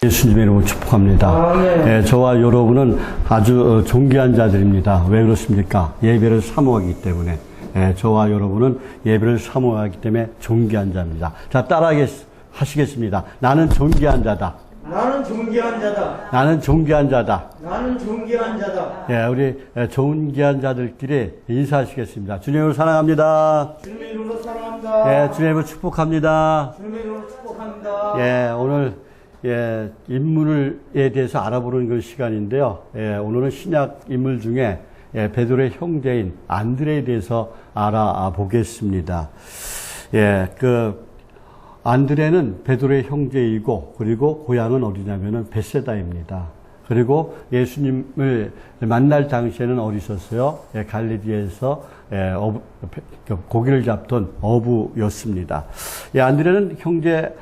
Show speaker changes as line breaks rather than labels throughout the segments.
예수님의 이름으로 축복합니다. 예, 저와 여러분은 아주 존귀한 자들입니다. 왜 그렇습니까? 예배를 사모하기 때문에. 예, 저와 여러분은 예배를 사모하기 때문에 존귀한 자입니다. 자, 따라하시겠습니다. 나는 존귀한 자다.
나는 존귀한 자다.
나는 존귀한 자다.
나는 존귀한 자다.
예, 우리 존귀한 자들끼리 인사하시겠습니다. 주님으로 사랑합니다.
주님의 이름으로 사랑합니다.
예, 주님으로 축복합니다.
주님의 이름으로 축복합니다.
예, 오늘 인물에 대해서 알아보는 그 시간인데요. 예, 오늘은 신약 인물 중에 베드로의 형제인 안드레에 대해서 알아보겠습니다. 예, 안드레는 베드로의 형제이고, 그리고 고향은 어디냐면은 베세다입니다. 그리고 예수님을 만날 당시에는 어디 있었어요? 예, 갈릴리에서 고기를 잡던 어부였습니다. 예, 안드레는 형제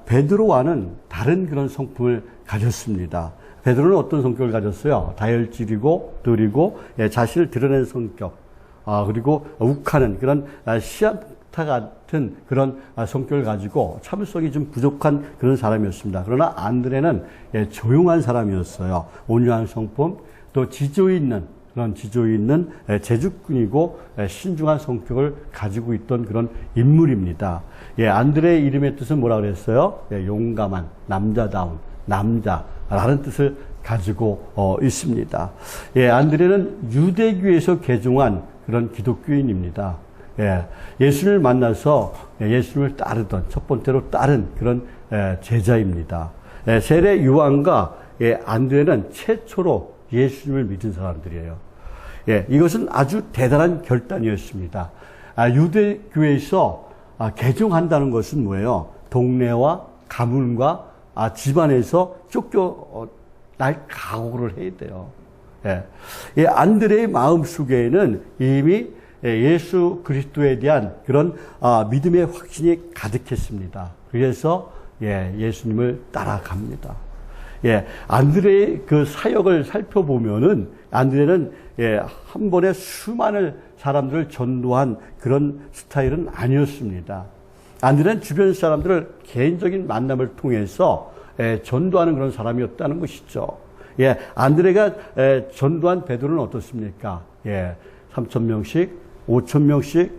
베드로와는 다른 그런 성품을 가졌습니다. 베드로는 어떤 성격을 가졌어요? 다혈질이고 느리고 자신을 드러내는 성격, 그리고 욱하는 그런 시암타 같은 그런 성격을 가지고 참을성이 좀 부족한 그런 사람이었습니다. 그러나 안드레는 조용한 사람이었어요. 온유한 성품, 또 지조 있는 제주꾼이고 신중한 성격을 가지고 있던 그런 인물입니다. 예, 안드레의 이름의 뜻은 뭐라 그랬어요? 예, 용감한, 남자다운, 남자라는 뜻을 가지고 있습니다. 예, 안드레는 유대교에서 개종한 그런 기독교인입니다. 예, 예수님을 만나서 예수님을 따르던, 첫 번째로 따른 그런 제자입니다. 세례 요한과 안드레는 최초로 예수님을 믿은 사람들이에요. 예, 이것은 아주 대단한 결단이었습니다. 유대교에서 개종한다는 것은 뭐예요? 동네와 가문과 집안에서 쫓겨날 각오를 해야 돼요. 예, 안드레의 마음속에는 이미 예수 그리스도에 대한 그런 믿음의 확신이 가득했습니다. 그래서 예수님을 따라갑니다. 예, 안드레의 그 사역을 살펴보면은 안드레는 한 번에 수많은 사람들을 전도한 그런 스타일은 아니었습니다. 안드레는 주변 사람들을 개인적인 만남을 통해서 전도하는 그런 사람이었다는 것이죠. 예, 안드레가 전도한 베드로는 어떻습니까? 3,000명씩, 5,000명씩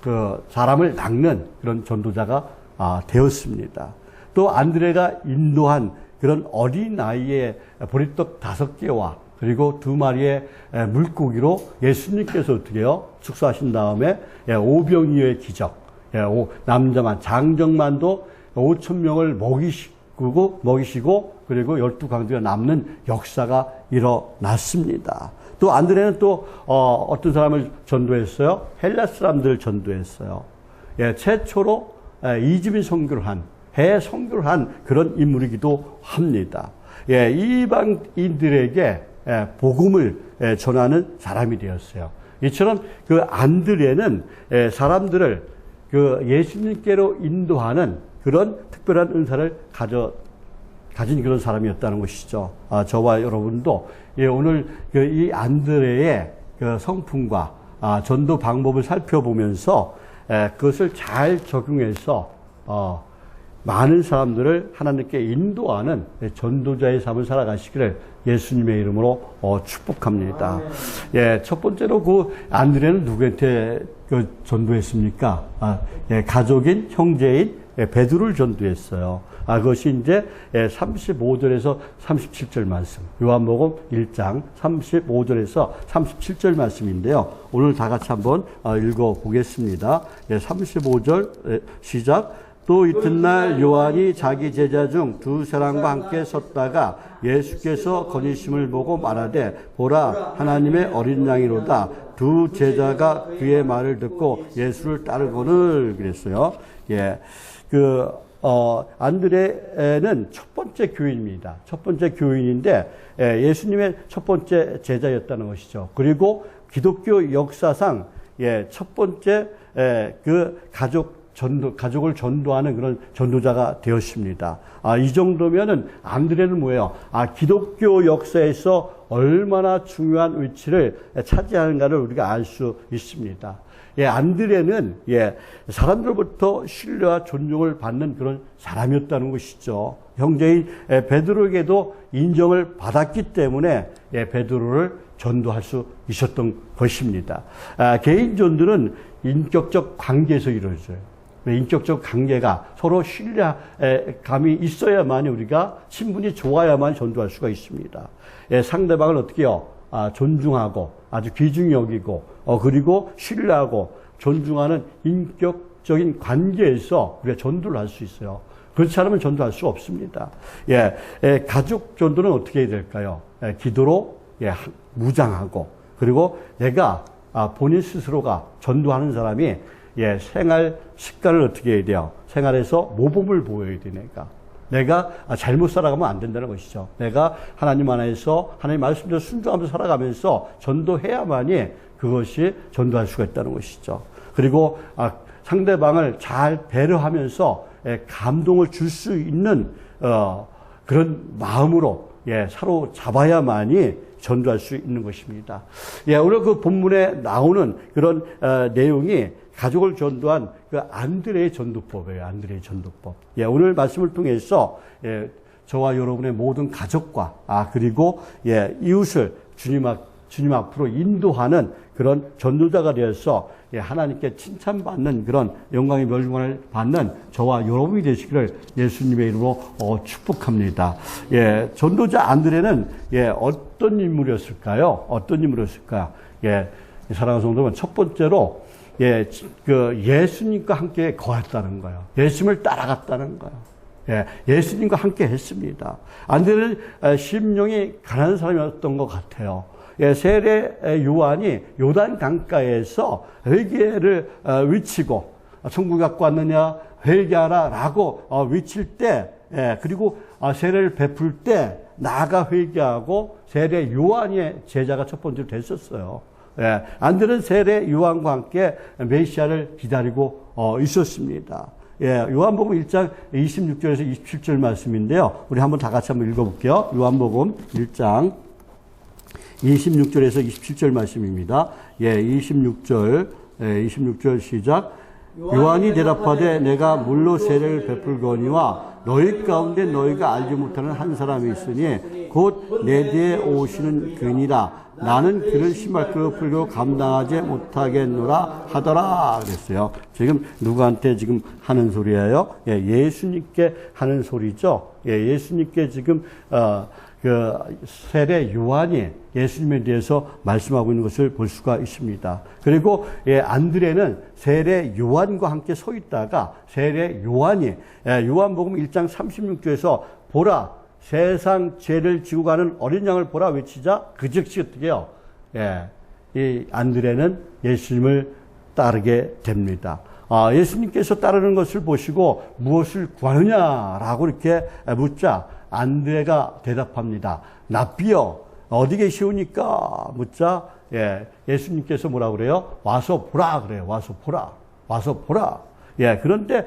그 사람을 낚는 그런 전도자가 되었습니다. 또 안드레가 인도한 그런 어린 나이에 보리떡 5개와 그리고 2마리의 물고기로 예수님께서 어떻게 해요? 축사하신 다음에 오병이어의 기적, 남자만, 장정만도 5,000명을 먹이시고 그리고 12강도가 남는 역사가 일어났습니다. 또 안드레는 또 어떤 사람을 전도했어요? 헬라 사람들을 전도했어요. 최초로 이주민 선교를 한, 해외 선교를 한 그런 인물이기도 합니다. 이방인들에게 복음을 전하는 사람이 되었어요. 이처럼 그 안드레는 사람들을 그 예수님께로 인도하는 그런 특별한 은사를 가진 그런 사람이었다는 것이죠. 저와 여러분도 오늘 이 안드레의 그 성품과 전도 방법을 살펴보면서 그것을 잘 적용해서 많은 사람들을 하나님께 인도하는 전도자의 삶을 살아가시기를 예수님의 이름으로 축복합니다. 첫 번째로 그 안드레는 누구한테 전도했습니까? 가족인 형제인 베드로를 전도했어요. 그것이 이제 35절에서 37절 말씀. 요한복음 1장 35절에서 37절 말씀인데요. 오늘 다 같이 한번 읽어보겠습니다. 35절 시작. 또 이튿날 요한이 자기 제자 중 2사람과 함께 섰다가 예수께서 거니심을 보고 말하되 보라 하나님의 어린 양이로다. 2 제자가 그의 말을 듣고 예수를 따르거늘 그랬어요. 안드레는 첫 번째 교인입니다. 첫 번째 교인인데 예수님의 첫 번째 제자였다는 것이죠. 그리고 기독교 역사상 첫 번째 그 가족을 전도하는 그런 전도자가 되었습니다. 이 정도면은 안드레는 뭐예요? 기독교 역사에서 얼마나 중요한 위치를 차지하는가를 우리가 알 수 있습니다. 안드레는 사람들로부터 신뢰와 존중을 받는 그런 사람이었다는 것이죠. 형제인 베드로에게도 인정을 받았기 때문에 베드로를 전도할 수 있었던 것입니다. 개인 전도는 인격적 관계에서 이루어져요. 인격적 관계가 서로 신뢰감이 있어야만 우리가 친분이 좋아야만 전도할 수가 있습니다. 상대방을 어떻게 해요? 존중하고 아주 귀중히 여기고 그리고 신뢰하고 존중하는 인격적인 관계에서 우리가 전도를 할 수 있어요. 그렇지 않으면 전도할 수 없습니다. 가족 전도는 어떻게 해야 될까요? 기도로 무장하고 그리고 내가 본인 스스로가 전도하는 사람이 생활 습관을 어떻게 해야 돼요? 생활에서 모범을 보여야 돼, 내가 잘못 살아가면 안 된다는 것이죠. 내가 하나님 안에서 하나님 말씀대로 순종하면서 살아가면서 전도해야만이 그것이 전도할 수가 있다는 것이죠. 그리고 상대방을 잘 배려하면서 감동을 줄 수 있는 그런 마음으로 사로잡아야만이 전도할 수 있는 것입니다. 오늘 그 본문에 나오는 그런 내용이 가족을 전도한 그 안드레의 전도법이에요. 안드레의 전도법. 오늘 말씀을 통해서 저와 여러분의 모든 가족과 그리고 이웃을 주님 앞으로 인도하는 그런 전도자가 되어서 하나님께 칭찬받는 그런 영광의 멸관을 받는 저와 여러분이 되시기를 예수님의 이름으로 축복합니다. 전도자 안드레는 어떤 인물이었을까요? 어떤 인물이었을까요? 사랑하는 성도분, 첫 번째로 예수님과 함께 거했다는 거예요. 예수님을 따라갔다는 거예요. 예수님과 함께 했습니다. 안드레는 심령이 가난한 사람이었던 것 같아요. 세례 요한이 요단 강가에서 회개를 외치고 천국 갖고 왔느냐 회개하라 라고 외칠 때 그리고 세례를 베풀 때 나아가 회개하고 세례 요한의 제자가 첫 번째로 됐었어요. 안드레는 세례 요한과 함께 메시아를 기다리고 있었습니다. 요한복음 1장 26절에서 27절 말씀인데요. 우리 한번 다 같이 한번 읽어볼게요. 요한복음 1장 26절에서 27절 말씀입니다. 26절 시작. 요한이 대답하되 내가 물로 세례를 베풀거니와 너희 가운데 너희가 알지 못하는 한 사람이 있으니 곧 내 뒤에 오시는 그니라. 나는 그를 신발끈을 풀고 감당하지 못하겠노라 하더라 그랬어요. 지금 누구한테 지금 하는 소리예요? 예수님께 하는 소리죠. 예수님께 지금 그 세례 요한이 예수님에 대해서 말씀하고 있는 것을 볼 수가 있습니다. 그리고 안드레는 세례 요한과 함께 서 있다가 세례 요한이 요한복음 1장 36절에서 보라 세상 죄를 지고 가는 어린 양을 보라 외치자 그 즉시 어떻게 해요? 이 안드레는 예수님을 따르게 됩니다. 예수님께서 따르는 것을 보시고 무엇을 구하느냐라고 이렇게 묻자 안드레가 대답합니다. 납비여 어디 계시오니까 묻자 예수님께서 뭐라 그래요? 와서 보라 그래요. 와서 보라. 와서 보라. 그런데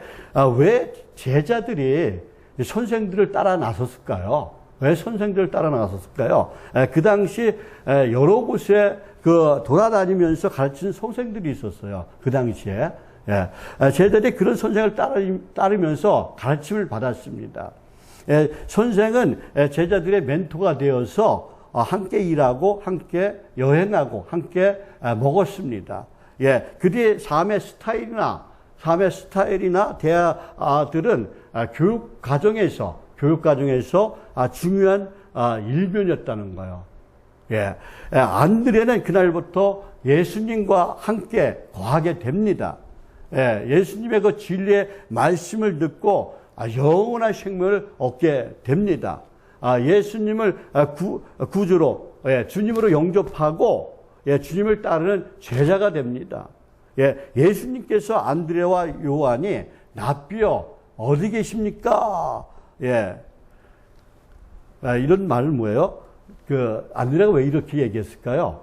왜 제자들이 선생들을 따라 나섰을까요? 왜 선생들을 따라 나섰을까요? 그 당시 여러 곳에 돌아다니면서 가르치는 선생들이 있었어요. 그 당시에. 제자들이 그런 선생을 따르면서 가르침을 받았습니다. 선생은 제자들의 멘토가 되어서 함께 일하고 함께 여행하고 함께 먹었습니다. 그들의 삶의 스타일이나 대화들은 교육 과정에서 중요한 일변이었다는 거예요. 안드레는 그날부터 예수님과 함께 거하게 됩니다. 예수님의 그 진리의 말씀을 듣고 영원한 생명을 얻게 됩니다. 예수님을 구주로 주님으로 영접하고 주님을 따르는 제자가 됩니다. 예수님께서 안드레와 요한이 납비여 어디 계십니까? 이런 말은 뭐예요? 안드레가 왜 이렇게 얘기했을까요?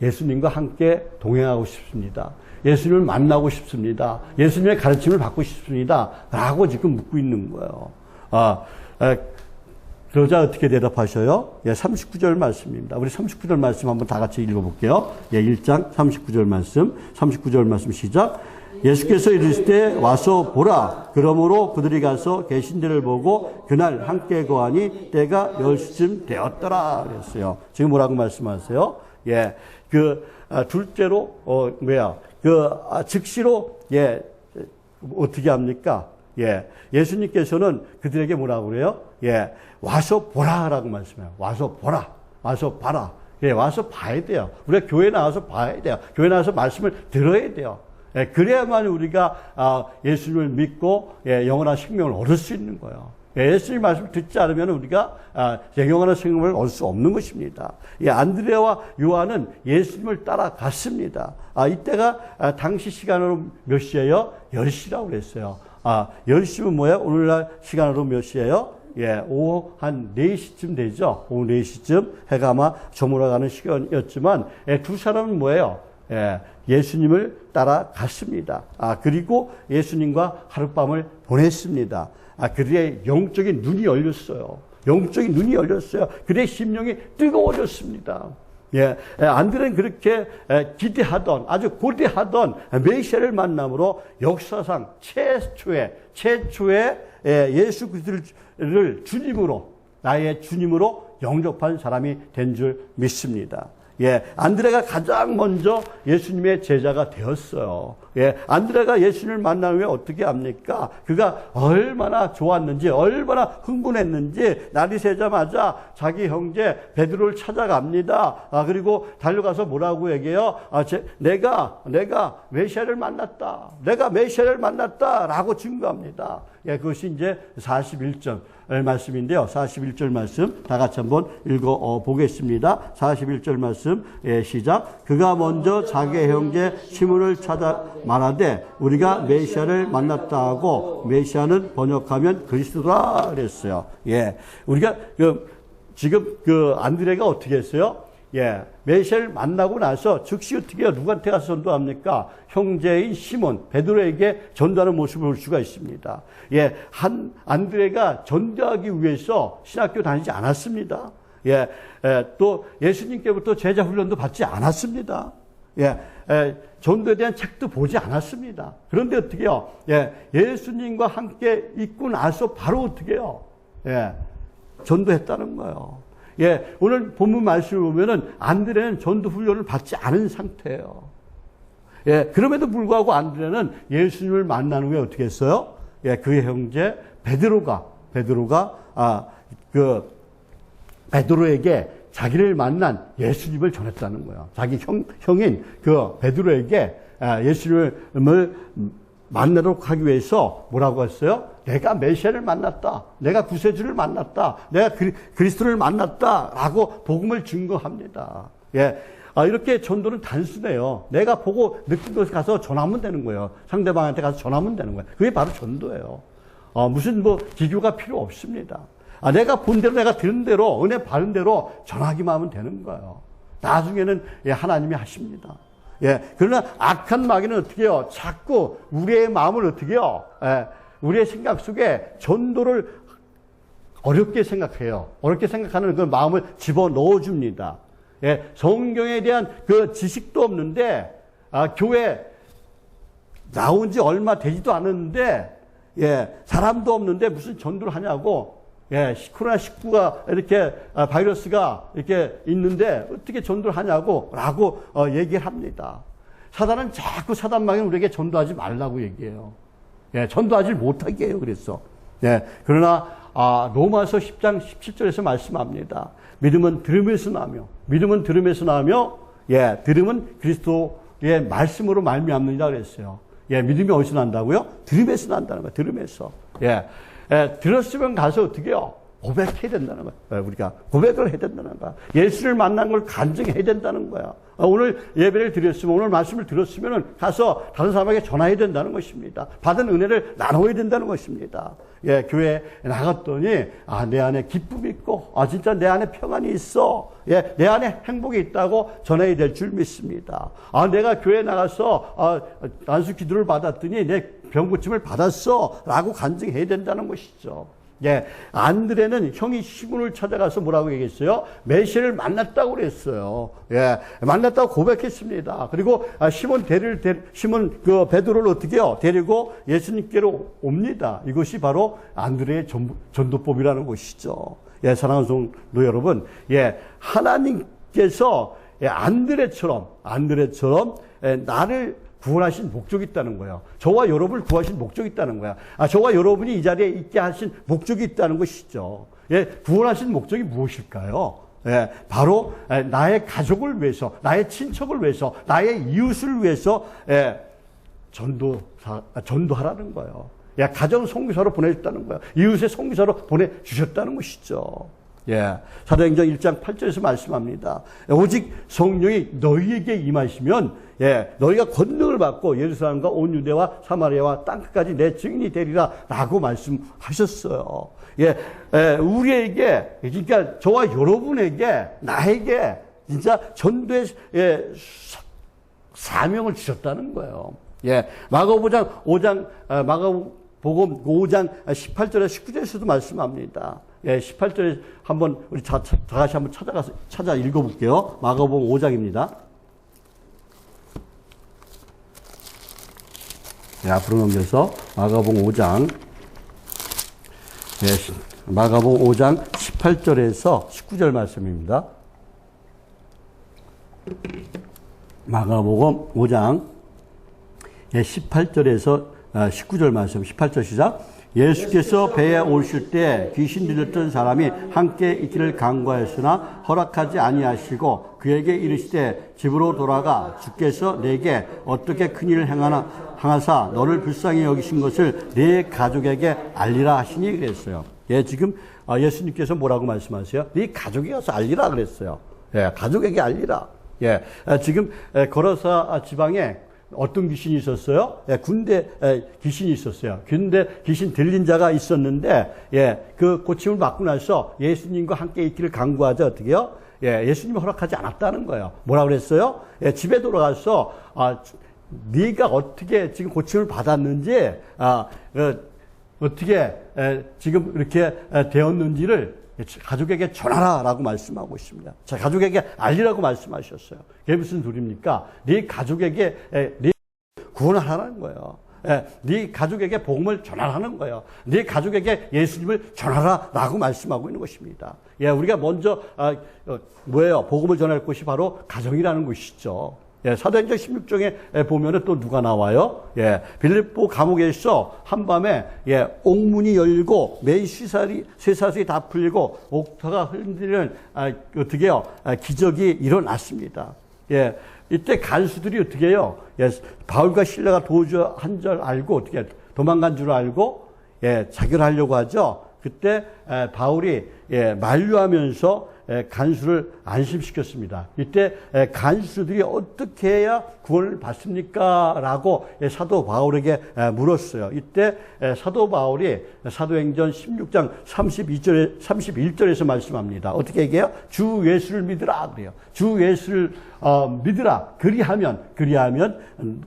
예수님과 함께 동행하고 싶습니다. 예수님을 만나고 싶습니다. 예수님의 가르침을 받고 싶습니다. 라고 지금 묻고 있는 거예요. 그러자 어떻게 대답하셔요? 예, 39절 말씀입니다. 우리 39절 말씀 한번 다 같이 읽어볼게요. 예, 1장 39절 말씀 시작. 예수께서 이르시되 와서 보라. 그러므로 그들이 가서 계신 데를 보고 그날 함께 거하니 때가 10시쯤 되었더라. 그랬어요. 지금 뭐라고 말씀하세요? 예, 둘째로, 즉시로, 예, 어떻게 합니까? 예, 예수님께서는 그들에게 뭐라고 그래요? 예, 와서 보라라고 말씀해요. 와서 보라. 와서 봐라. 예, 와서 봐야 돼요. 우리가 교회 나와서 봐야 돼요. 교회 나와서 말씀을 들어야 돼요. 예, 그래야만 우리가 예수님을 믿고 예, 영원한 생명을 얻을 수 있는 거예요. 예, 예수님 말씀을 듣지 않으면 우리가 영원한 생명을 얻을 수 없는 것입니다. 예, 안드레와 요한은 예수님을 따라갔습니다. 이때가 당시 시간으로 몇 시예요? 10시라고 그랬어요. 10시면 뭐예요? 오늘날 시간으로 몇 시예요? 예, 오후 한 4시쯤 되죠. 오후 4시쯤 해가 아마 저물어가는 시간이었지만 두 사람은 뭐예요? 예, 예수님을 따라갔습니다. 그리고 예수님과 하룻밤을 보냈습니다. 그들의 영적인 눈이 열렸어요. 영적인 눈이 열렸어요. 그들의 심령이 뜨거워졌습니다. 예, 안드레는 그렇게 기대하던, 아주 고대하던 메시아를 만남으로 역사상 최초의 예수 그리스도를 주님으로, 나의 주님으로 영접한 사람이 된 줄 믿습니다. 예, 안드레가 가장 먼저 예수님의 제자가 되었어요. 예, 안드레가 예수님을 만난 후에 어떻게 합니까? 그가 얼마나 좋았는지, 얼마나 흥분했는지, 날이 새자마자 자기 형제 베드로를 찾아갑니다. 그리고 달려가서 뭐라고 얘기해요? 내가 메시아를 만났다. 내가 메시아를 만났다. 라고 증거합니다. 예, 그것이 이제 41절 말씀인데요. 41절 말씀 다 같이 한번 읽어 보겠습니다. 41절 말씀, 예, 시작. 그가 먼저 자기 형제 시몬을 찾아 말하되 우리가 메시아를 만났다 하고, 메시아는 번역하면 그리스도라 그랬어요. 예, 우리가 지금 안드레가 어떻게 했어요? 예, 메시아를 만나고 나서 즉시 어떻게 해요? 누구한테 가서 전도합니까? 형제인 시몬, 베드로에게 전도하는 모습을 볼 수가 있습니다. 예, 안드레가 전도하기 위해서 신학교 다니지 않았습니다. 예, 또 예수님께부터 제자 훈련도 받지 않았습니다. 예, 전도에 대한 책도 보지 않았습니다. 그런데 어떻게 해요? 예, 예수님과 함께 있고 나서 바로 어떻게 해요? 예, 전도했다는 거예요. 예, 오늘 본문 말씀을 보면은 안드레는 전도 훈련을 받지 않은 상태예요. 예, 그럼에도 불구하고 안드레는 예수님을 만난 후에 어떻게 했어요? 예, 그의 형제 베드로가 베드로에게 자기를 만난 예수님을 전했다는 거예요. 자기 형인 베드로에게 예수님을 만나도록 하기 위해서 뭐라고 했어요? 내가 메시아를 만났다. 내가 구세주를 만났다. 내가 그리스도를 만났다. 라고 복음을 증거합니다. 예. 이렇게 전도는 단순해요. 내가 보고 느낀 것에 가서 전하면 되는 거예요. 상대방한테 가서 전하면 되는 거예요. 그게 바로 전도예요. 무슨 기교가 필요 없습니다. 내가 본 대로, 내가 들은 대로, 은혜 받은 대로 전하기만 하면 되는 거예요. 나중에는 하나님이 하십니다. 예, 그러나 악한 마귀는 어떻게 해요? 자꾸 우리의 마음을 어떻게 해요? 우리의 생각 속에 전도를 어렵게 생각해요. 어렵게 생각하는 그 마음을 집어넣어 줍니다. 예, 성경에 대한 그 지식도 없는데, 교회 나온 지 얼마 되지도 않았는데, 예, 사람도 없는데 무슨 전도를 하냐고, 예, 코로나19가 이렇게, 바이러스가 이렇게 있는데 어떻게 전도를 하냐고, 라고, 얘기를 합니다. 사단은 자꾸 사단마귀는 우리에게 전도하지 말라고 얘기해요. 예, 전도하지 못하게 해요, 그래서. 예, 그러나, 로마서 10장 17절에서 말씀합니다. 믿음은 들음에서 나며, 예, 들음은 그리스도의 말씀으로 말미암느니라 그랬어요. 예, 믿음이 어디서 난다고요? 들음에서 난다는 거예요, 들음에서. 예. 들었으면 가서 어떻게 해요? 고백해야 된다는 거야. 우리가 고백을 해야 된다는 거야. 예수를 만난 걸 간증해야 된다는 거야. 오늘 예배를 드렸으면, 오늘 말씀을 들었으면 가서 다른 사람에게 전해야 된다는 것입니다. 받은 은혜를 나눠야 된다는 것입니다. 예, 교회에 나갔더니 내 안에 기쁨이 있고 진짜 내 안에 평안이 있어. 예, 내 안에 행복이 있다고 전해야 될 줄 믿습니다. 내가 교회에 나가서 안수 기도를 받았더니 내 병고침을 받았어 라고 간증해야 된다는 것이죠. 예, 안드레는 형이 시몬을 찾아가서 뭐라고 얘기했어요? 메시아를 만났다고 그랬어요. 예, 만났다고 고백했습니다. 그리고 시몬 시몬 베드로를 어떻게 해요? 데리고 예수님께로 옵니다. 이것이 바로 안드레의 전도법이라는 것이죠. 예, 사랑하는 성도 여러분, 예, 하나님께서 안드레처럼 나를 구원하신 목적이 있다는 거예요. 저와 여러분을 구하신 목적이 있다는 거야. 저와 여러분이 이 자리에 있게 하신 목적이 있다는 것이죠. 예, 구원하신 목적이 무엇일까요? 예, 바로 나의 가족을 위해서, 나의 친척을 위해서, 나의 이웃을 위해서 전도하라는 거예요. 예, 가정 선교사로 보내줬다는 거예요. 이웃의 선교사로 보내주셨다는 것이죠. 예, 사도행전 1장 8절에서 말씀합니다. 오직 성령이 너희에게 임하시면 너희가 권능을 받고 예루살렘과 온 유대와 사마리아와 땅끝까지 내 증인이 되리라 라고 말씀하셨어요. 우리에게, 그러니까 저와 여러분에게, 나에게 진짜 전도의 사명을 주셨다는 거예요. 마가복음 5장 18절에 19절에서도 말씀합니다. 18절에 한번 우리 다시 한번 찾아 읽어볼게요. 마가복음 5장입니다. 앞으로 넘겨서 마가복음 5장, 마가복음 5장 18절에서 19절 말씀입니다. 마가복음 5장 18절에서 19절 말씀, 18절 시작. 예수께서 배에 오실 때 귀신 들렸던 사람이 함께 있기를 간구하였으나 허락하지 아니하시고 그에게 이르시되 집으로 돌아가 주께서 내게 어떻게 큰일을 행하사 너를 불쌍히 여기신 것을 네 가족에게 알리라 하시니 그랬어요. 지금 예수님께서 뭐라고 말씀하세요? 네 가족에 가서 알리라 그랬어요. 가족에게 알리라. 지금 거라사 지방에 어떤 귀신이 있었어요? 군대 귀신이 있었어요. 군대 귀신 들린 자가 있었는데, 그 고침을 받고 나서 예수님과 함께 있기를 간구하자 어떻게요? 예수님이 허락하지 않았다는 거예요. 뭐라 그랬어요? 집에 돌아가서, 네가 어떻게 지금 고침을 받았는지, 어떻게 지금 이렇게 되었는지를 가족에게 전하라라고 말씀하고 있습니다. 자, 가족에게 알리라고 말씀하셨어요. 그게 무슨 소리입니까? 네 가족에게 네 구원하라는 거예요. 네 가족에게 복음을 전하라는 거예요. 네 가족에게 예수님을 전하라라고 말씀하고 있는 것입니다. 우리가 먼저 복음을 전할 곳이 바로 가정이라는 것이죠. 사도행전 16장에 보면은 또 누가 나와요? 빌립보 감옥에서 한밤에 옥문이 열고 매일 쇠사슬이 다 풀리고 옥터가 흔들리는 어떻게요? 기적이 일어났습니다. 이때 간수들이 어떻게 해요? 바울과 실라가 도주한 줄 알고 어떻게 도망간 줄 알고 자결하려고 하죠. 그때 바울이 만류하면서 간수를 안심시켰습니다. 이때 간수들이 어떻게 해야 구원을 받습니까? 라고 사도 바울에게 물었어요. 이때 사도 바울이 사도행전 16장 31절에서 말씀합니다. 어떻게 얘기해요? 주 예수를 믿으라 그래요. 주 예수를 믿으라. 그리하면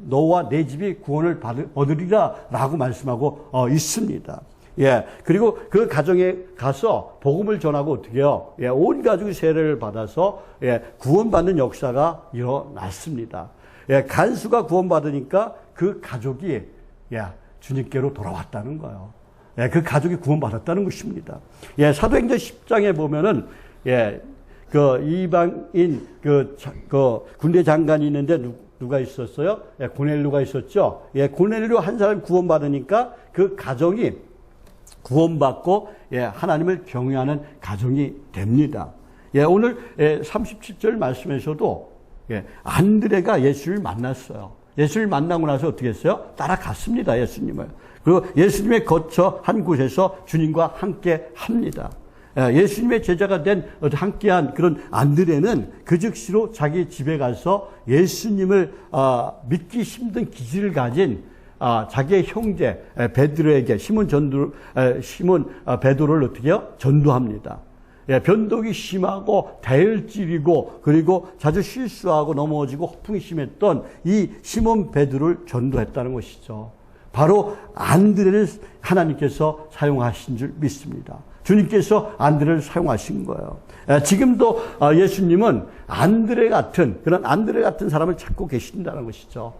너와 내 집이 구원을 얻으리라 라고 말씀하고 있습니다. 그리고 그 가정에 가서 복음을 전하고 어떻게 해요? 온 가족이 세례를 받아서 구원받는 역사가 일어났습니다. 간수가 구원받으니까 그 가족이 주님께로 돌아왔다는 거예요. 그 가족이 구원받았다는 것입니다. 사도행전 10장에 보면은 그 이방인 그 군대 장관이 있는데 누가 있었어요? 고넬료가 있었죠. 고넬료 한 사람이 구원받으니까 그 가정이 구원받고 하나님을 경외하는 가정이 됩니다. 오늘 37절 말씀에서도 안드레가 예수를 만났어요. 예수를 만나고 나서 어떻게 했어요? 따라갔습니다. 예수님을. 그리고 예수님의 거처 한 곳에서 주님과 함께 합니다. 예수님의 제자가 된 함께한 그런 안드레는 그 즉시로 자기 집에 가서 예수님을 믿기 힘든 기질을 가진 자기의 형제 베드로에게 시몬 베드로를 어떻게 해요? 전도합니다. 변덕이 심하고 다혈질이고 그리고 자주 실수하고 넘어지고 허풍이 심했던 이 시몬 베드로를 전도했다는 것이죠. 바로 안드레를 하나님께서 사용하신 줄 믿습니다. 주님께서 안드레를 사용하신 거예요. 지금도 예수님은 안드레 같은 사람을 찾고 계신다는 것이죠.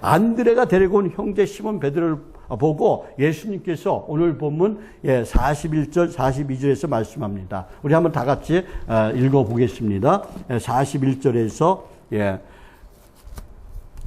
안드레가 데리고 온 형제 시몬 베드로를 보고 예수님께서 오늘 본문 41절 42절에서 말씀합니다. 우리 한번 다 같이 읽어보겠습니다. 41절에서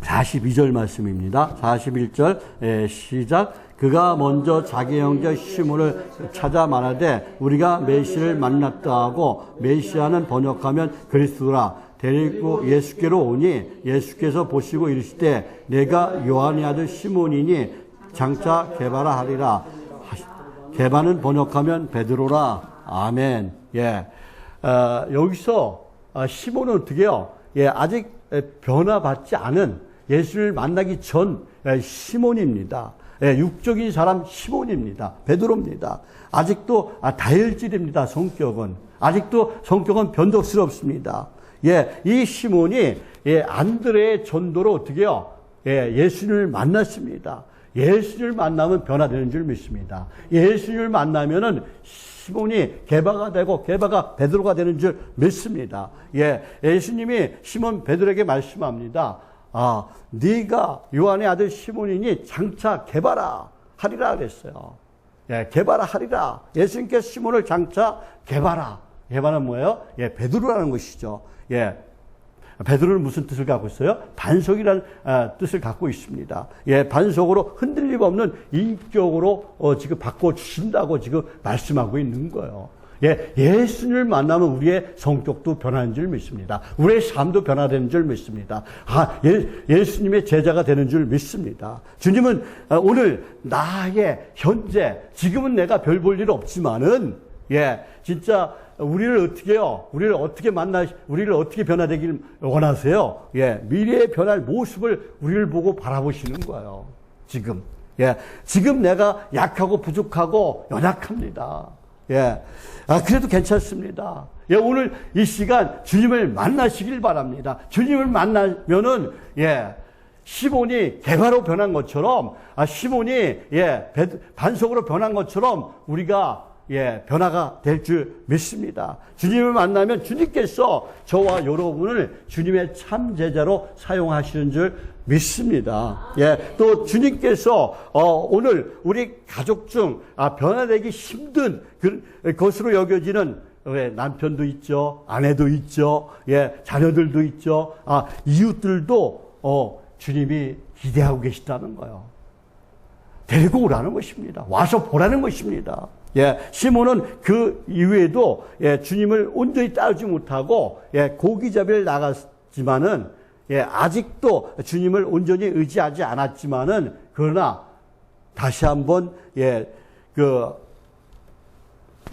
42절 말씀입니다. 41절 시작. 그가 먼저 자기 형제 시몬을 찾아 말하되 우리가 메시를 만났다 하고, 메시아는 번역하면 그리스도라. 데리고 예수께로 오니 예수께서 보시고 이르시되 내가 요한의 아들 시몬이니 장차 게바라 하리라. 게바는 번역하면 베드로라. 아멘. 여기서 시몬은 어떻게요? 아직 변화받지 않은 예수를 만나기 전 시몬입니다. 육적인 사람 시몬입니다. 베드로입니다. 아직도 다혈질입니다. 성격은. 아직도 성격은 변덕스럽습니다. 이 시몬이 안드레의 전도로 어떻게요? 예수님을 만났습니다. 예수님을 만나면 변화되는 줄 믿습니다. 예수님을 만나면은 시몬이 게바가 되고 게바가 베드로가 되는 줄 믿습니다. 예수님이 시몬 베드로에게 말씀합니다. 네가 요한의 아들 시몬이니 장차 게바라 하리라 그랬어요. 게바라 하리라. 예수님께서 시몬을 장차 게바라. 게바는 뭐예요? 베드로라는 것이죠. 베드로는 무슨 뜻을 갖고 있어요? 반석이라는 뜻을 갖고 있습니다. 반석으로 흔들림 없는 인격으로 지금 바꿔주신다고 지금 말씀하고 있는 거예요. 예수님을 만나면 우리의 성격도 변하는 줄 믿습니다. 우리의 삶도 변화되는 줄 믿습니다. 예수님의 제자가 되는 줄 믿습니다. 주님은 오늘 나의 현재, 지금은 내가 별 볼 일 없지만은, 진짜 우리를 어떻게요? 우리를 어떻게 변화되길 원하세요? 미래에 변할 모습을 우리를 보고 바라보시는 거예요. 지금. 지금 내가 약하고 부족하고 연약합니다. 그래도 괜찮습니다. 오늘 이 시간 주님을 만나시길 바랍니다. 주님을 만나면은, 시몬이 게바로 변한 것처럼, 시몬이, 반석으로 변한 것처럼 우리가 변화가 될 줄 믿습니다. 주님을 만나면 주님께서 저와 여러분을 주님의 참 제자로 사용하시는 줄 믿습니다. 또 주님께서 오늘 우리 가족 중 변화되기 힘든 것으로 여겨지는 남편도 있죠, 아내도 있죠, 자녀들도 있죠, 이웃들도 주님이 기대하고 계시다는 거예요. 데리고 오라는 것입니다. 와서 보라는 것입니다. 시몬은 그 이후에도 주님을 온전히 따르지 못하고 고기잡이를 나갔지만은 아직도 주님을 온전히 의지하지 않았지만은, 그러나 다시 한번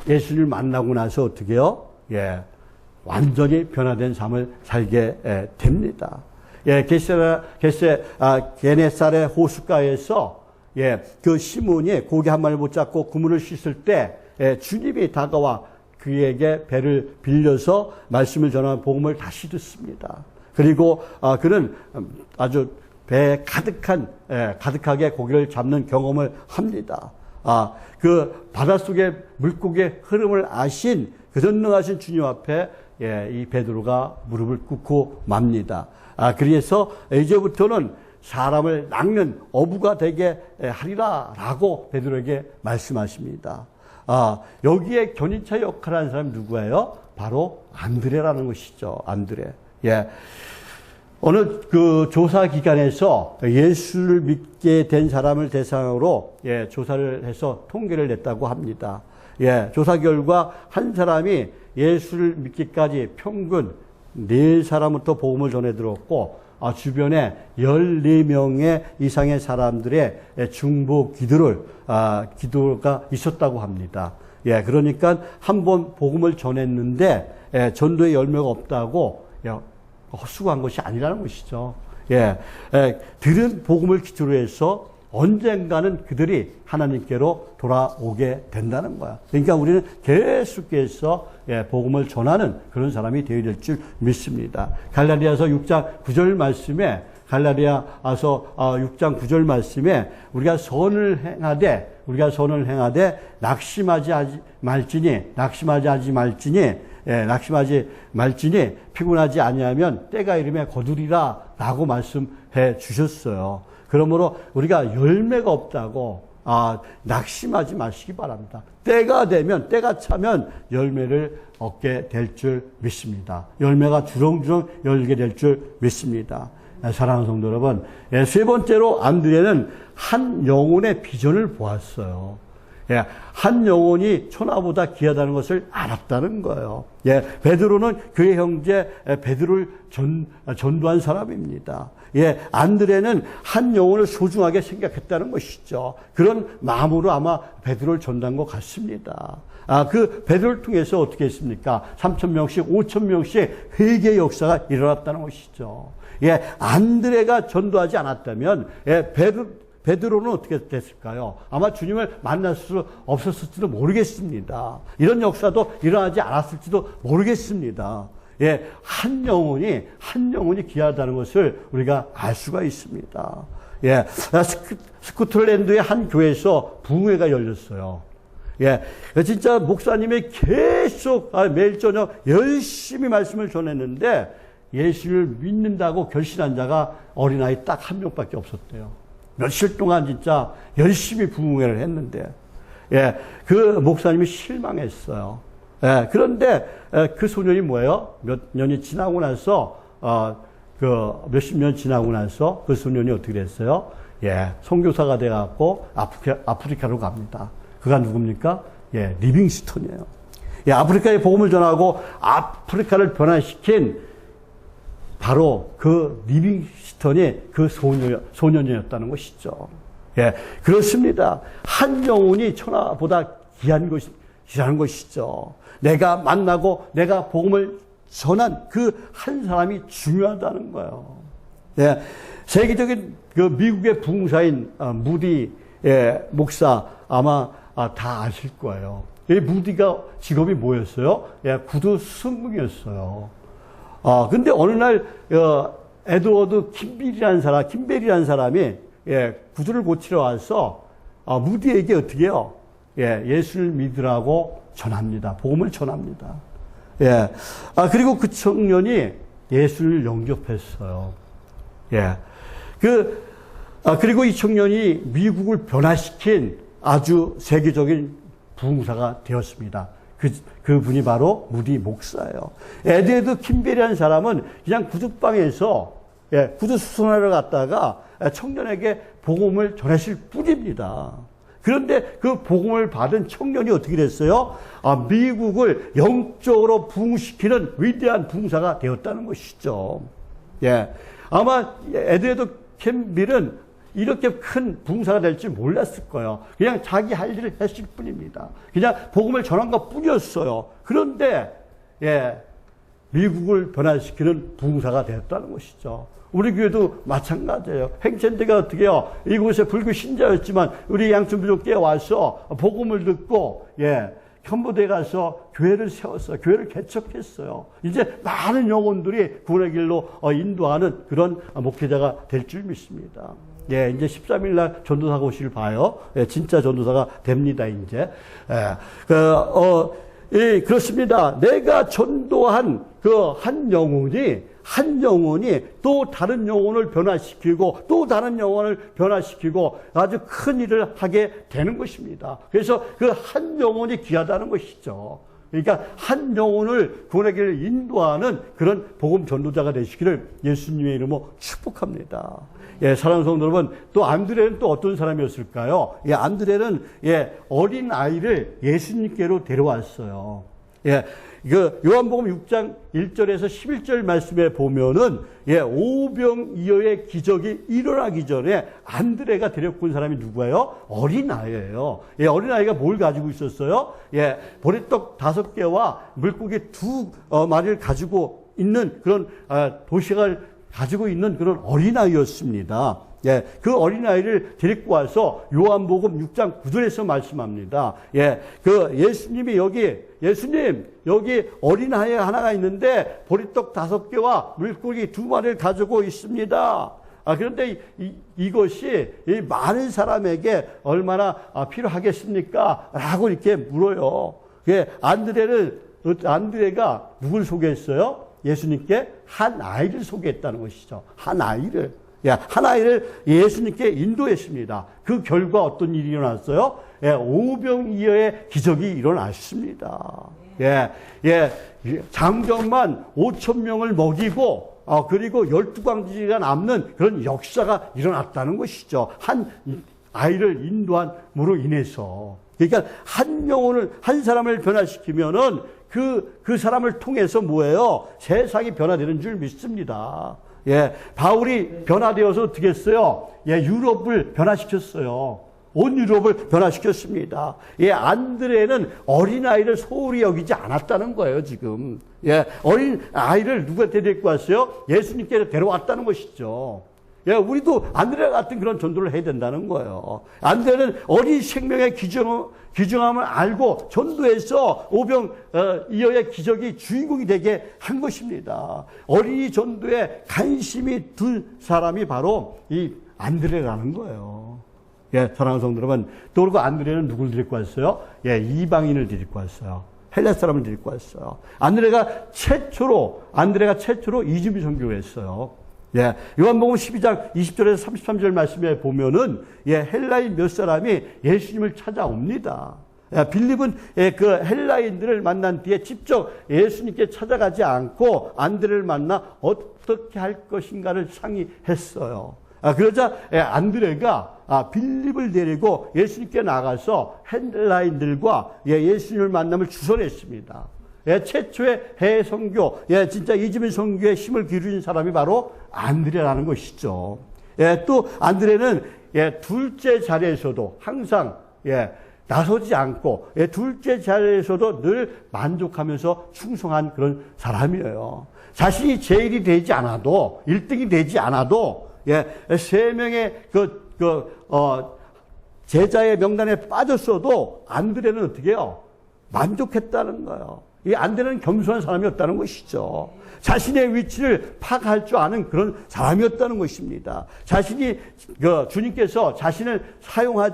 예수님을 만나고 나서 어떻게 해요? 완전히 변화된 삶을 살게 됩니다. 게네사렛 호숫가에서 그 시몬이 고기 한 마리 못 잡고 그물을 씻을 때 주님이 다가와 그에게 배를 빌려서 말씀을 전하는 복음을 다시 듣습니다. 그리고 그는 아주 배에 가득하게 고기를 잡는 경험을 합니다. 그 바닷속의 물고기의 흐름을 아신 그 전능하신 주님 앞에 이 베드로가 무릎을 꿇고 맙니다. 그래서 이제부터는 사람을 낚는 어부가 되게 하리라라고 베드로에게 말씀하십니다. 여기에 견인차 역할을 하는 사람이 누구예요? 바로 안드레라는 것이죠. 안드레. 어느 그 조사 기관에서 예수를 믿게 된 사람을 대상으로 조사를 해서 통계를 냈다고 합니다. 조사 결과 한 사람이 예수를 믿기까지 평균 4사람부터 복음을 전해 들었고, 주변에 14명의 이상의 사람들의 중보 기도가 있었다고 합니다. 그러니까 한 번 복음을 전했는데 전도의 열매가 없다고 헛수고한 것이 아니라는 것이죠. 들은 복음을 기초로 해서 언젠가는 그들이 하나님께로 돌아오게 된다는 거야. 그러니까 우리는 계속해서 복음을 전하는 그런 사람이 되어야 될 줄 믿습니다. 갈라디아서 6장 9절 말씀에 갈라디아서 6장 9절 말씀에 우리가 선을 행하되 낙심하지 말지니 피곤하지 아니하면 때가 이르면 거두리라라고 말씀해 주셨어요. 그러므로 우리가 열매가 없다고 낙심하지 마시기 바랍니다. 때가 차면 열매를 얻게 될 줄 믿습니다. 열매가 주렁주렁 열게 될 줄 믿습니다. 사랑하는 성도 여러분, 세 번째로 안드레는 한 영혼의 비전을 보았어요. 한 영혼이 천하보다 귀하다는 것을 알았다는 거예요. 베드로는 그의 형제 베드로를 전도한 사람입니다. 안드레는 한 영혼을 소중하게 생각했다는 것이죠. 그런 마음으로 아마 베드로를 전도한 것 같습니다. 그 베드로를 통해서 어떻게 했습니까? 3,000명씩, 5,000명씩 회개의 역사가 일어났다는 것이죠. 안드레가 전도하지 않았다면 베드로는 어떻게 됐을까요? 아마 주님을 만날 수 없었을지도 모르겠습니다. 이런 역사도 일어나지 않았을지도 모르겠습니다. 한 영혼이 귀하다는 것을 우리가 알 수가 있습니다. 스코틀랜드의 한 교회에서 부흥회가 열렸어요. 진짜 목사님이 계속 매일 저녁 열심히 말씀을 전했는데 예수를 믿는다고 결심한 자가 어린아이 딱 한 명밖에 없었대요. 며칠 동안 진짜 열심히 부흥회를 했는데, 그 목사님이 실망했어요. 그런데 그 소년이 뭐예요? 몇 년이 지나고 나서, 몇십 년 지나고 나서 그 소년이 어떻게 됐어요? 선교사가 돼갖고 아프리카로 갑니다. 그가 누굽니까? 리빙스턴이에요. 아프리카에 복음을 전하고 아프리카를 변화시킨 바로 그 리빙스턴이 그 소년이었다는 것이죠. 그렇습니다. 한 영혼이 천하보다 귀한 것이라는 것이죠. 내가 만나고 내가 복음을 전한 그 한 사람이 중요하다는 거예요. 세계적인 그 미국의 부흥사인 무디 목사 아마 다 아실 거예요. 이 무디가 직업이 뭐였어요? 구두 승무이였어요. 근데 어느 날, 에드워드 김벨이라는 사람이, 구두를 고치러 와서, 무디에게 어떻게 해요? 예수를 믿으라고 전합니다. 복음을 전합니다. 그리고 그 청년이 예수를 영접했어요. 그리고 이 청년이 미국을 변화시킨 아주 세계적인 부흥사가 되었습니다. 그분이 바로 무디 목사예요. 에드워드 김벨이라는 사람은 그냥 구두방에서 구두 수선하러 갔다가 청년에게 복음을 전했을 뿐입니다. 그런데 그 복음을 받은 청년이 어떻게 됐어요? 미국을 영적으로 부흥시키는 위대한 부흥사가 되었다는 것이죠. 아마 에드워드 김벨은 이렇게 큰 부흥사가 될 줄 몰랐을 거예요. 그냥 자기 할 일을 했을 뿐입니다. 그냥 복음을 전한 것 뿐이었어요. 그런데 미국을 변화시키는 부흥사가 되었다는 것이죠. 우리 교회도 마찬가지예요. 행천대가 어떻게 해요? 이곳에 불교 신자였지만 우리 양천부족교에 와서 복음을 듣고 현무대에 가서 교회를 세웠어요. 교회를 개척했어요. 이제 많은 영혼들이 구원의 길로 인도하는 그런 목회자가 될 줄 믿습니다. 이제 13일 날 전도사가 오실 봐요. 진짜 전도사가 됩니다, 이제. 그렇습니다. 내가 전도한 그 한 영혼이 또 다른 영혼을 변화시키고 또 다른 영혼을 변화시키고 아주 큰 일을 하게 되는 것입니다. 그래서 그 한 영혼이 귀하다는 것이죠. 그러니까 한 영혼을 구원의 길을 인도하는 그런 복음 전도자가 되시기를 예수님의 이름으로 축복합니다. 사랑하는 성도 여러분, 또 안드레는 또 어떤 사람이었을까요? 안드레는 어린 아이를 예수님께로 데려왔어요. 요한복음 6장 1절에서 11절 말씀에 보면은 오병이어의 기적이 일어나기 전에 안드레가 데려고 온 사람이 누구예요? 어린아이예요. 어린아이가 뭘 가지고 있었어요? 보리떡 5개와 물고기 2마리를 가지고 있는 그런 도시락을 가지고 있는 그런 어린아이였습니다. 그 어린아이를 데리고 와서 요한복음 6장 9절에서 말씀합니다. 예수님이 예수님, 여기 어린아이 하나가 있는데 보리떡 5개와 물고기 2마리를 가지고 있습니다. 그런데 이것이 이 많은 사람에게 얼마나 필요하겠습니까? 라고 이렇게 물어요. 안드레가 누굴 소개했어요? 예수님께 한 아이를 소개했다는 것이죠. 한 아이를. 한 아이를 예수님께 인도했습니다. 그 결과 어떤 일이 일어났어요? 오병이어의 기적이 일어났습니다. 장정만 5,000명을 먹이고, 그리고 12광지가 남는 그런 역사가 일어났다는 것이죠. 한 아이를 인도함으로 인해서. 그러니까 한 영혼을, 한 사람을 변화시키면은 그 사람을 통해서 뭐예요? 세상이 변화되는 줄 믿습니다. 바울이 변화되어서 어떻게 했어요? 유럽을 변화시켰어요. 온 유럽을 변화시켰습니다. 안드레는 어린아이를 소홀히 여기지 않았다는 거예요, 지금. 어린아이를 누구한테 데리고 왔어요? 예수님께 데려왔다는 것이죠. 우리도 안드레 같은 그런 전도를 해야 된다는 거예요. 안드레는 어린 생명의 귀중함을 알고 전도해서 오병이어의 기적이 주인공이 되게 한 것입니다. 어린이 전도에 관심이 둔 사람이 바로 이 안드레라는 거예요. 사랑하는 성도 여러분, 또 그리고 안드레는 누굴 데리고 왔어요? 이방인을 데리고 왔어요. 헬라 사람을 데리고 왔어요. 안드레가 최초로 이주민 선교를 했어요. 요한복음 12장 20절에서 33절 말씀에 보면은 헬라인 몇 사람이 예수님을 찾아옵니다. 빌립은 그 헬라인들을 만난 뒤에 직접 예수님께 찾아가지 않고 안드레를 만나 어떻게 할 것인가를 상의했어요. 그러자 안드레가 빌립을 데리고 예수님께 나가서 헬라인들과 예수님을 만남을 주선했습니다. 최초의 해외 선교, 진짜 이주민 선교에 힘을 기울인 사람이 바로 안드레라는 것이죠. 또 안드레는 둘째 자리에서도 항상 나서지 않고 둘째 자리에서도 늘 만족하면서 충성한 그런 사람이에요. 자신이 제일이 되지 않아도 1등이 되지 않아도 3명의 제자의 명단에 빠졌어도 안드레는 어떻게 해요? 만족했다는 거예요. 이 안드레는 겸손한 사람이었다는 것이죠. 자신의 위치를 파악할 줄 아는 그런 사람이었다는 것입니다. 주님께서 자신을 사용해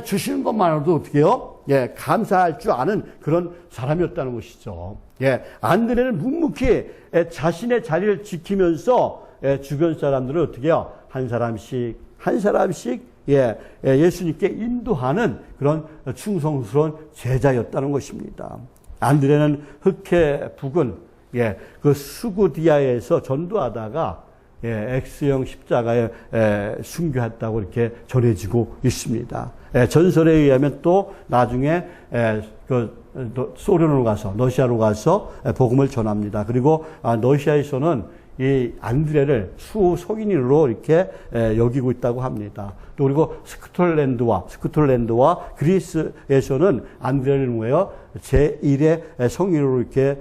주시는 것만으로도 어떻게 해요? 감사할 줄 아는 그런 사람이었다는 것이죠. 안드레는 묵묵히 자신의 자리를 지키면서 주변 사람들을 어떻게 해요? 한 사람씩 예수님께 인도하는 그런 충성스러운 제자였다는 것입니다. 안드레는 흑해 북은 그 수구디아에서 전도하다가 X형 십자가에 순교했다고 이렇게 전해지고 있습니다. 전설에 의하면 또 나중에 러시아로 가서 복음을 전합니다. 그리고 러시아에서는 이 안드레를 수송인으로 이렇게 여기고 있다고 합니다. 또 그리고 스코틀랜드와 그리스에서는 안드레를 뭐예요? 제1의 성인으로 이렇게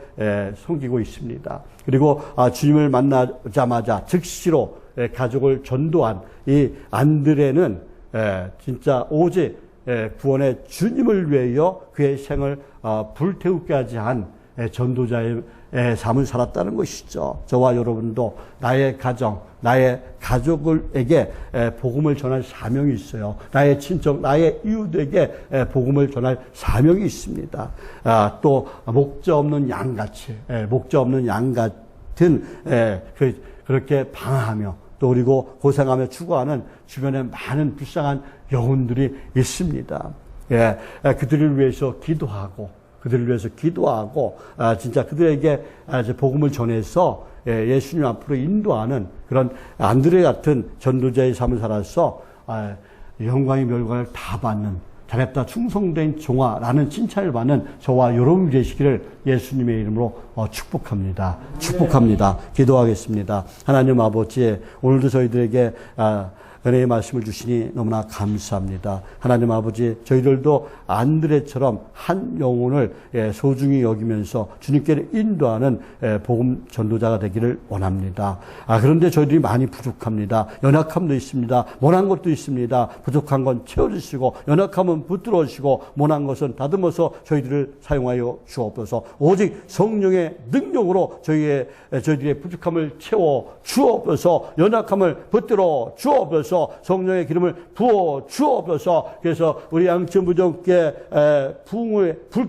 섬기고 있습니다. 그리고 주님을 만나자마자 즉시로 가족을 전도한 이 안드레는 진짜 오직 구원의 주님을 위하여 그의 생을 불태우게 한 전도자의 삶을 살았다는 것이죠. 저와 여러분도 나의 가정, 나의 가족에게 복음을 전할 사명이 있어요. 나의 친척, 나의 이웃에게 복음을 전할 사명이 있습니다. 또 목자 없는 양 같은 그렇게 방황하며 또 그리고 고생하며 추구하는 주변에 많은 불쌍한 영혼들이 있습니다. 그들을 위해서 기도하고 진짜 그들에게 복음을 전해서 예수님 앞으로 인도하는 그런 안드레 같은 전도자의 삶을 살아서 영광의 멸관을 다 받는 잘했다 충성된 종아라는 칭찬을 받는 저와 여러분 되시기를 예수님의 이름으로 축복합니다. 기도하겠습니다. 하나님 아버지, 오늘도 저희들에게 은혜의 말씀을 주시니 너무나 감사합니다. 하나님 아버지, 저희들도 안드레처럼 한 영혼을 소중히 여기면서 주님께 인도하는 복음 전도자가 되기를 원합니다. 그런데 저희들이 많이 부족합니다. 연약함도 있습니다. 모난 것도 있습니다. 부족한 건 채워주시고, 연약함은 붙들어주시고, 모난 것은 다듬어서 저희들을 사용하여 주옵소서. 오직 성령의 능력으로 저희들의 부족함을 채워 주옵소서. 연약함을 붙들어 주옵소서. 성령의 기름을 부어 주옵소서. 그래서 우리 양천부정께 부흥의 불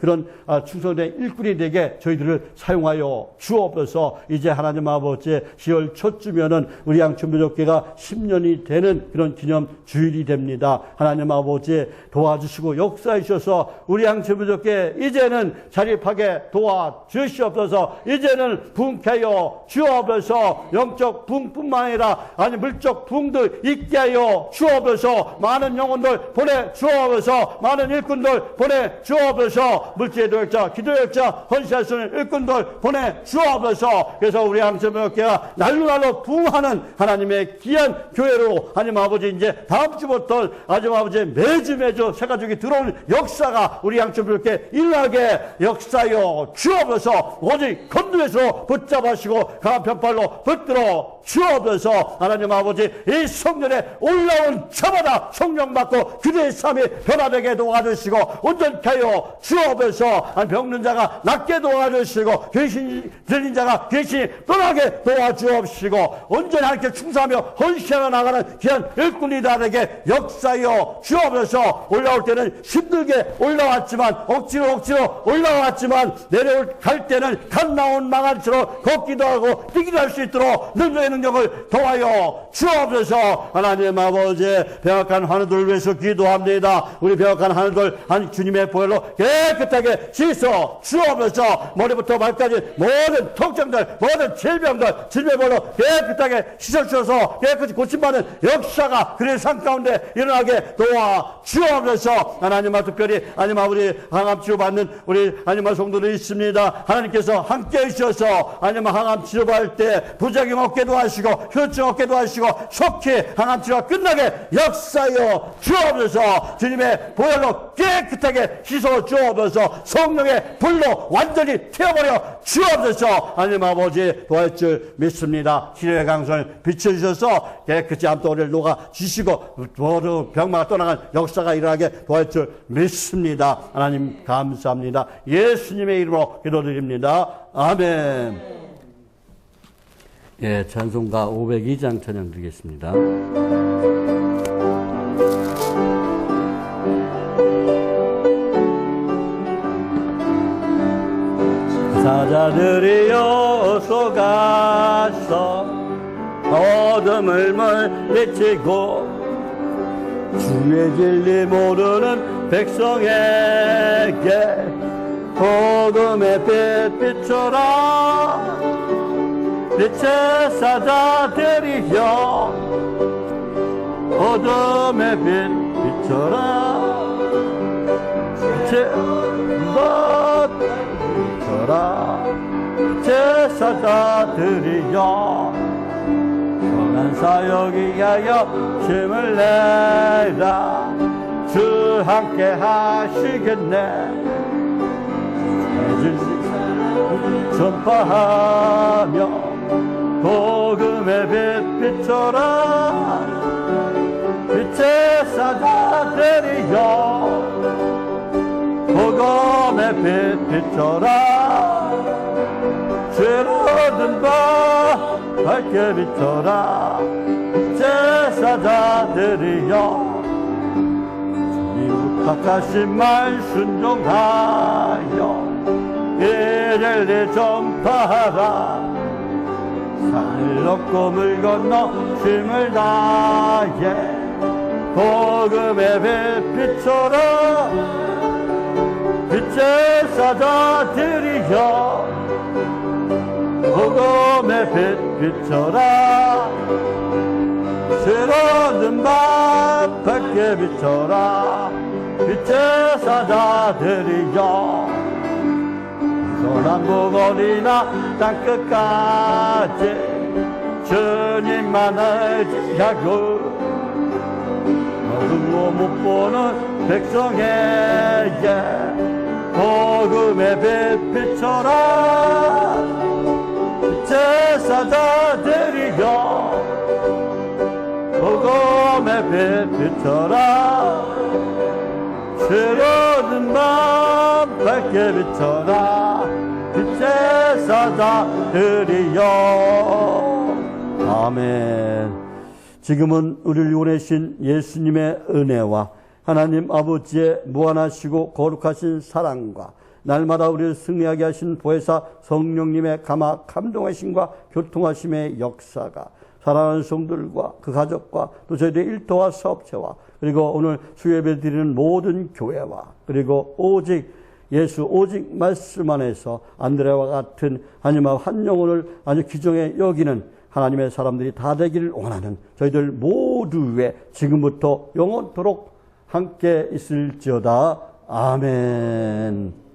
그런 충성된 일꾼이 되게 저희들을 사용하여 주옵소서. 이제 하나님 아버지 10월 첫주면은 우리 양천부족회가 10년이 되는 그런 기념 주일이 됩니다. 하나님 아버지 도와주시고 역사해 주셔서 우리 양천부족회 이제는 자립하게 도와주시옵소서. 이제는 부흥케 하여 주옵소서. 영적 부흥뿐만 아니라 물적 부흥도 있게 하여 주옵소서. 많은 영혼들 보내 주옵소서. 많은 일꾼들 보내 주옵소서. 물질의 도역자, 기도역자, 헌신할 수 있는 일꾼들 보내 주옵소서. 그래서 우리 양천부교회가 날로 부흥하는 하나님의 귀한 교회로 하나님 아버지 이제 다음 주부터 하나님 아버지 매주 새가족이 들어오는 역사가 우리 양천부교회 일어나게 역사여 주옵소서. 오직 건두에서 붙잡으시고 강한 편팔로 붙들어 주옵소서. 하나님 아버지 이 성전에 올라온 자마다 성령 받고 그대의 삶이 변화되게 도와주시고 온전케 하여 주옵소서. 병든 자가 낫게 도와주시고 귀신 들린 자가 귀신이 떠나게 도와주옵시고 온전히 하나님께 충성하며 헌신하며 나가는 귀한 일꾼이 되게 역사여 주옵소서. 올라올 때는 힘들게 올라왔지만 억지로 올라왔지만 내려갈 때는 갓 나온 망아지처럼 걷기도 하고 뛰기도 할 수 있도록 능력의 능력을 더하여 주옵소서. 하나님 아버지 배역한 하늘들 위해서 기도합니다. 우리 배역한 하늘들 주님의 보혈로 깨끗하게 씻어 주옵소서. 머리부터 발까지 모든 통증들, 모든 질병별로 깨끗하게 씻어주셔서 깨끗이 고침받는 역사가 그의 삶 가운데 일어나게 도와 주옵소서. 하나님 특별히 하나님 아버지 항암 치료받는 우리 하나님 성도들이 있습니다. 하나님께서 함께 해주셔서 하나님 항암 치료받을 때 부작용 없게도 하시고 효증 없게도 하시고 속히 항암 치료가 끝나게 역사여 주옵소서. 주님의 보혈로 깨끗하게 씻어 주옵소서. 성령의 불로 완전히 태워버려 주옵소서. 하나님 아버지 도와줄 줄 믿습니다. 치료의 강선을 비춰주셔서 깨끗이 암덩어리를 녹아주시고 모든 병마가 떠나간 역사가 일어나게 도와줄 줄 믿습니다. 하나님 감사합니다. 예수님의 이름으로 기도드립니다. 아멘. 예, 찬송가 502장 찬양 드리겠습니다. 사자들이여 쏘가서 어둠을 물리치고 주의 진리 모르는 백성에게 복음의 빛 비춰라. 빛의 사자들이여 어둠의 빛 비춰라. 빛의 빛 비춰라. 빛의 사자들이여 선한 사역 위하여 힘을 내라. 주 함께 하시겠네. 전파하며 복음의 빛 비춰라. 빛의 사자들이여 복음의 빛 비춰라. 죄로 든 바 밝게 비춰라. 빛의 사자들이여 주님 부탁하신 말 순종하여 이를 전파하라. 산을 넘고 물 건너 힘을 다해 복음의 빛 비춰라. 빛의 사자들이여 복음의 빛 비춰라. 새로운 밤 밝게 비춰라. 빛의 사자들이여 서남북 어디나 땅끝까지 주님만을 지하고 어둠도 못 보는 백성에게 복음의 빛 비춰라 제사자들이여 복음의 빛 비춰라 새로운 밤 밝게 비춰라 빛의 사자들이여 아멘. 지금은 우리를 보내신 예수님의 은혜와 하나님 아버지의 무한하시고 거룩하신 사랑과 날마다 우리를 승리하게 하신 보혜사 성령님의 감동하심과 교통하심의 역사가 사랑하는 성들과 그 가족과 또 저희들의 일터와 사업체와 그리고 오늘 수요예배 드리는 모든 교회와 그리고 오직 예수 오직 말씀 안에서 안드레와 같은 하나님 한 영혼을 아주 귀중히 여기는 하나님의 사람들이 다 되기를 원하는 저희들 모두의 지금부터 영원토록 함께 있을지어다. 아멘.